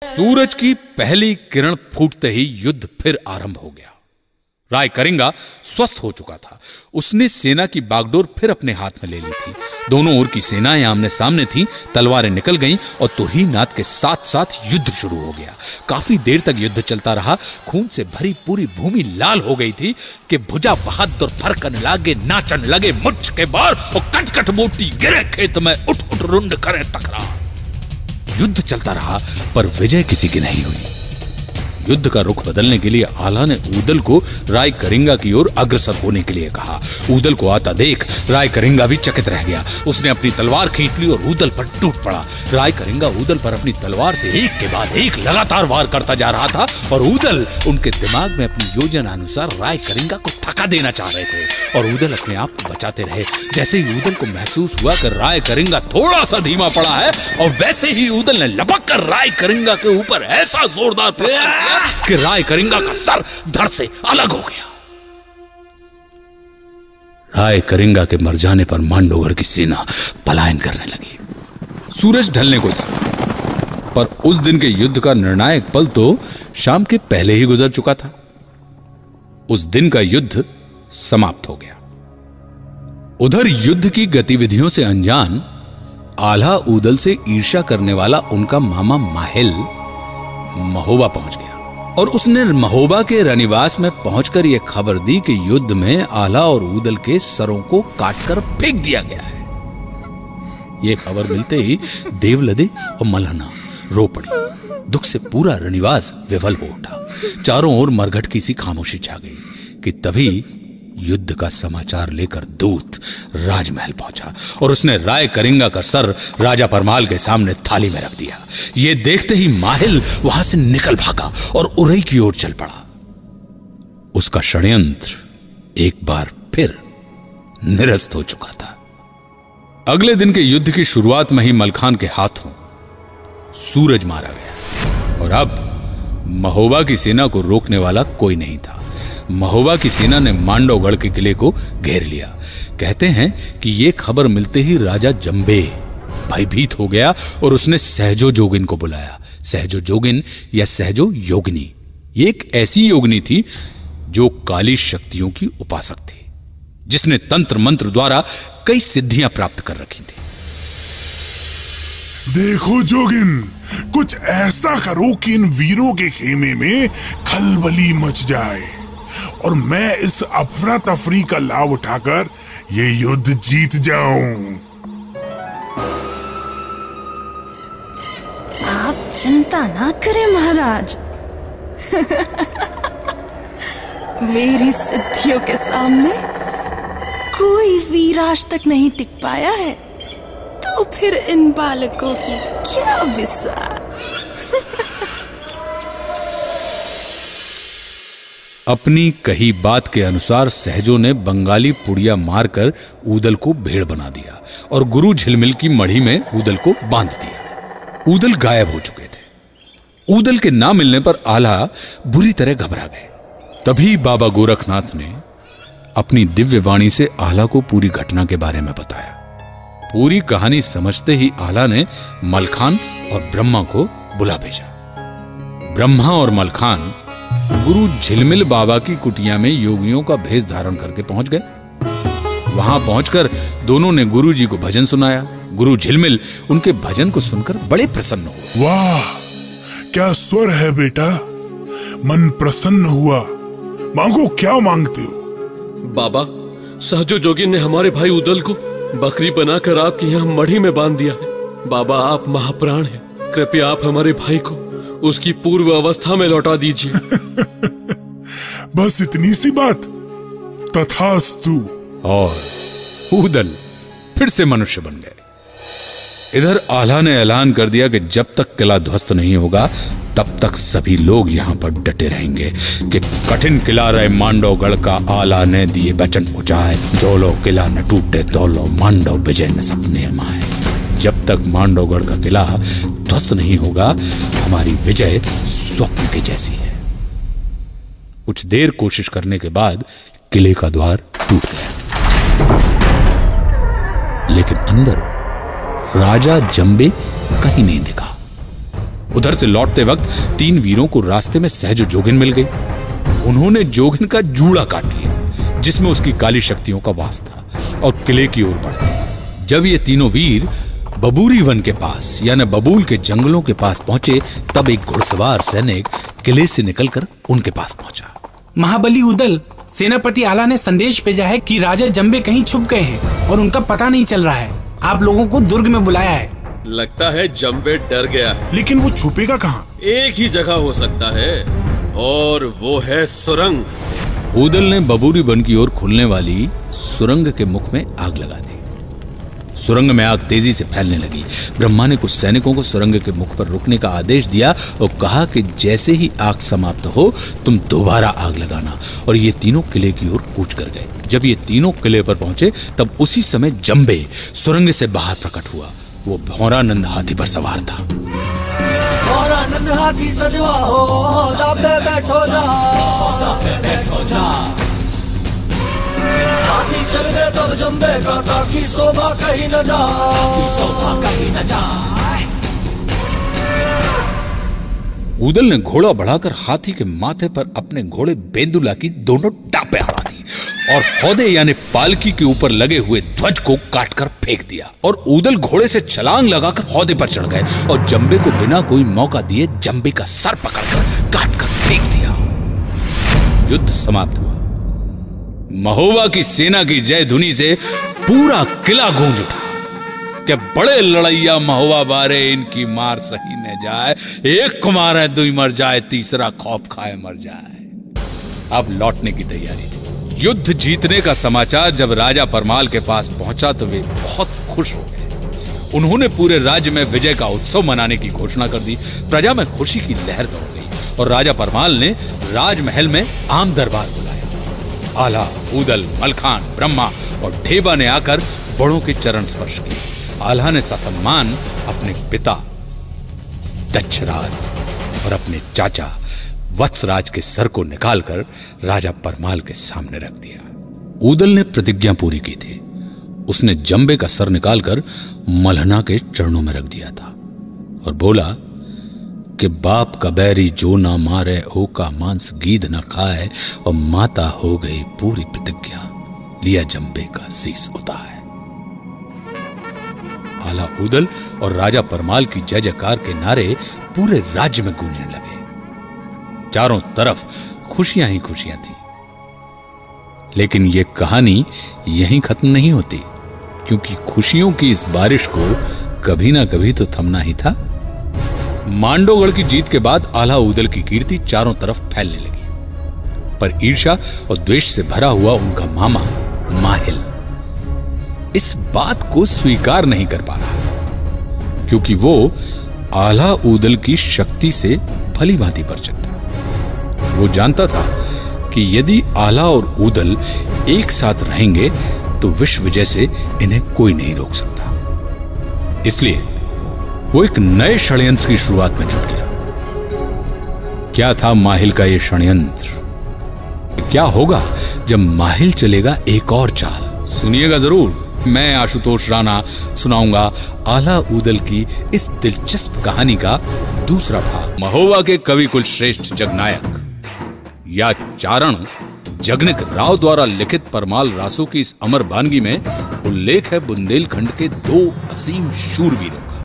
सूरज की पहली किरण फूटते ही युद्ध फिर आरंभ हो गया। राय करिंगा स्वस्थ हो चुका था। उसने सेना की बागडोर फिर अपने हाथ में ले ली थी। दोनों ओर की सेनाएं आमने सामने थीं, तलवारें निकल गईं और तुहीनाद के साथ साथ युद्ध शुरू हो गया। काफी देर तक युद्ध चलता रहा। खून से भरी पूरी भूमि लाल हो गई थी कि भुजा बहादुर फरकन लागे, नाचन लगे मुझ के बार और कटकट मोटी गिरे खेत में, उठ उठ रुंड करे तकरार। युद्ध चलता रहा पर विजय किसी की नहीं हुई। युद्ध का रुख बदलने के लिए आला ने ऊदल को राय करिंगा की ओर अग्रसर होने के लिए कहा। ऊदल को आता देख राय करिंगा भी चकित रह गया। उसने अपनी तलवार खींच ली और ऊदल पर टूट पड़ा। राय करिंगा ऊदल पर अपनी तलवार से एक के बाद एक लगातार वार करता जा रहा था और ऊदल उनके दिमाग में अपनी योजना अनुसार राय करिंगा को थका देना चाह रहे थे और ऊदल अपने आप को बचाते रहे। जैसे ही ऊदल को महसूस हुआ कि राय करिंगा थोड़ा सा धीमा पड़ा है और वैसे ही ऊदल ने लपक कर राय करिंगा के ऊपर ऐसा जोरदार प्रहार किया कि राय करिंगा का सर धड़ से अलग हो गया। राय करिंगा के मर जाने पर मांडोगढ़ की सेना पलायन करने लगी। सूरज ढलने को था पर उस दिन के युद्ध का निर्णायक पल तो शाम के पहले ही गुजर चुका था। उस दिन का युद्ध समाप्त हो गया। उधर युद्ध की गतिविधियों से अनजान आल्हा ऊदल से ईर्ष्या करने वाला उनका मामा माहिल महोबा पहुंच गया और उसने महोबा के रनिवास में पहुंचकर यह खबर दी कि युद्ध में आल्हा और ऊदल के सरों को काटकर फेंक दिया गया है। यह खबर मिलते ही देवलदे और मलहना रो पड़ी। दुख से पूरा रनिवास विफल हो उठा। चारों ओर मरघट सी खामोशी छा गई कि तभी युद्ध का समाचार लेकर दूत राजमहल पहुंचा और उसने राय करिंगा का सर राजा परमाल के सामने थाली में रख दिया। यह देखते ही माहिल वहां से निकल भागा और उरई की ओर चल पड़ा। उसका षड्यंत्र एक बार फिर निरस्त हो चुका था। अगले दिन के युद्ध की शुरुआत में ही मलखान के हाथों सूरज मारा गया और अब महोबा की सेना को रोकने वाला कोई नहीं था। महोबा की सेना ने मांडवगढ़ के किले को घेर लिया। कहते हैं कि यह खबर मिलते ही राजा जंबे भयभीत हो गया और उसने सहजो जोगिन को बुलाया। सहजो जोगिन या सहजो योगिनी ये एक ऐसी योगिनी थी जो काली शक्तियों की उपासक थी, जिसने तंत्र मंत्र द्वारा कई सिद्धियां प्राप्त कर रखी थी। देखो जोगिन, कुछ ऐसा करो कि इन वीरों के खेमे में खलबली मच जाए और मैं इस अफरा तफरी का लाभ उठाकर ये युद्ध जीत जाऊं। आप चिंता ना करें महाराज। मेरी सिद्धियों के सामने कोई वीर आज तक नहीं टिक पाया है, तो फिर इन बालकों की क्या बिसात। अपनी कही बात के अनुसार सहजो ने बंगाली पुड़िया मारकर ऊदल को भेड़ बना दिया और गुरु झिलमिल की मढ़ी में ऊदल को बांध दिया। ऊदल गायब हो चुके थे। ऊदल के ना मिलने पर आल्हा बुरी तरह घबरा गए। तभी बाबा गोरखनाथ ने अपनी दिव्य वाणी से आल्हा को पूरी घटना के बारे में बताया। पूरी कहानी समझते ही आल्हा ने मलखान और ब्रह्मा को बुला भेजा। ब्रह्मा और मलखान गुरु झिलमिल बाबा की कुटिया में योगियों का भेष धारण करके पहुंच गए। वहां पहुंचकर दोनों ने गुरु जी को भजन सुनाया। गुरु झिलमिल उनके भजन को सुनकर बड़े प्रसन्न हुए। वाह, क्या स्वर है बेटा, मन प्रसन्न हुआ। मांगो, क्या मांगते हो? बाबा, सहजो जोगी ने हमारे भाई उदल को बकरी बनाकर आपके यहाँ मढ़ी में बांध दिया है। बाबा, आप महाप्राण हैं, कृपया आप हमारे भाई को उसकी पूर्व अवस्था में लौटा दीजिए। बस इतनी सी बात? तथास्तु। और ऊदल फिर से मनुष्य बन गए। इधर आल्हा ने ऐलान कर दिया कि जब तक किला ध्वस्त नहीं होगा तब तक सभी लोग यहां पर डटे रहेंगे कि कठिन किला रहे मांडवगढ़ का आला ने दिए वचन उचाए, जो लो किला न टूटे तो लो मांडव विजय न सपने माए। जब तक मांडवगढ़ का किला ध्वस्त नहीं होगा हमारी विजय स्वप्न की जैसी है। कुछ देर कोशिश करने के बाद किले का द्वार टूट गया, लेकिन अंदर राजा जंबे कहीं नहीं दिखा। उधर से लौटते वक्त 3 वीरों को रास्ते में सहज जोगिन मिल गई। उन्होंने जोगिन का जूड़ा काट लिया जिसमें उसकी काली शक्तियों का वास था और किले की ओर बढ़ गए। जब ये तीनों वीर बबूरी वन के पास यानी बबूल के जंगलों के पास पहुंचे तब एक घुड़सवार सैनिक किले से निकलकर उनके पास पहुंचा। महाबली उदल, सेनापति आला ने संदेश भेजा है कि राजा जंबे कहीं छुप गए हैं और उनका पता नहीं चल रहा है। आप लोगों को दुर्ग में बुलाया है। लगता है जंबे डर गया है। लेकिन वो छुपेगा कहाँ? एक ही जगह हो सकता है और वो है सुरंग। उदल ने बबूरी वन की ओर खुलने वाली सुरंग के मुख में आग लगा दी। सुरंग में आग तेजी से फैलने लगी। ब्रह्मा ने कुछ सैनिकों को सुरंग के मुख पर रुकने का आदेश दिया और कहा कि जैसे ही आग समाप्त हो तुम दोबारा आग लगाना। और ये तीनों किले की ओर कूच कर गए। जब ये तीनों किले पर पहुंचे तब उसी समय जंबे सुरंग से बाहर प्रकट हुआ। वो भौरानंद हाथी पर सवार था। भौरानंद हाथी सजवा हो, दाबे बैठो जा, बैठो जा। हाथी चल गए तब जंबे का ताकि शोभा कहीं न जाए, शोभा कहीं न जाए। उदल ने घोड़ा बढ़ाकर हाथी के माथे पर अपने घोड़े बेंदुला की दोनों टापें अड़ा दी और हौदे यानी पालकी के ऊपर लगे हुए ध्वज को काटकर फेंक दिया। और उदल घोड़े से छलांग लगाकर हौदे पर चढ़ गए और जंबे को बिना कोई मौका दिए जंबे का सर पकड़कर काटकर फेंक दिया। युद्ध समाप्त हुआ। महोबा की सेना की जय धुनी से पूरा किला गूंज उठा। क्या बड़े लड़ैया महोबा बारे, इनकी मार सही न जाए। एक को मारे दुई मर जाए, तीसरा खौफ खाए मर जाए। अब लौटने की तैयारी थी। युद्ध जीतने का समाचार जब राजा परमाल के पास पहुंचा तो वे बहुत खुश हो गए। उन्होंने पूरे राज्य में विजय का उत्सव मनाने की घोषणा कर दी। प्रजा में खुशी की लहर दौड़ गई और राजा परमाल ने राजमहल में आम दरबार बुलाया। आला, उदल, मलखान, ब्रह्मा और ढेबा ने आकर बड़ों के चरण स्पर्श किए। आल्हा ने ससम्मान अपने पिता दक्षराज और अपने चाचा वत्सराज के सर को निकालकर राजा परमाल के सामने रख दिया। उदल ने प्रतिज्ञा पूरी की थी। उसने जंबे का सर निकालकर मल्हना के चरणों में रख दिया था और बोला कि बाप का बैरी जो ना मारे, ओ का मांस गीध न खाए, और माता हो गई पूरी प्रतिज्ञा, लिया जंबे का शीस उतार। आला उदल और राजा परमाल की जय जयकार के नारे पूरे राज्य में गूंजने लगे। चारों तरफ खुशियां ही खुशियां थी। लेकिन यह कहानी यहीं खत्म नहीं होती, क्योंकि खुशियों की इस बारिश को कभी ना कभी तो थमना ही था। मांडोगढ़ की जीत के बाद आला उदल की कीर्ति चारों तरफ फैलने लगी, पर ईर्ष्या और द्वेष से भरा हुआ उनका मामा माहिल इस बात को स्वीकार नहीं कर पा रहा था, क्योंकि वो आला उदल की शक्ति से भली भांति परिचित था। वो जानता था कि यदि आला और उदल एक साथ रहेंगे तो विश्व विजय से इन्हें कोई नहीं रोक सकता। इसलिए वो एक नए षड्यंत्र की शुरुआत में जुट गया। क्या था माहिल का यह षड्यंत्र? क्या होगा जब माहिल चलेगा एक और चाल? सुनिएगा जरूर। मैं आशुतोष राणा सुनाऊंगा आला उदल की इस दिलचस्प कहानी का दूसरा भाग। महोबा के कवि कुल श्रेष्ठ जगनायक या चारण जगनिक राव द्वारा लिखित परमाल रासो की इस अमर वानगी में उल्लेख है बुंदेलखंड के 2 असीम शूरवीरों का।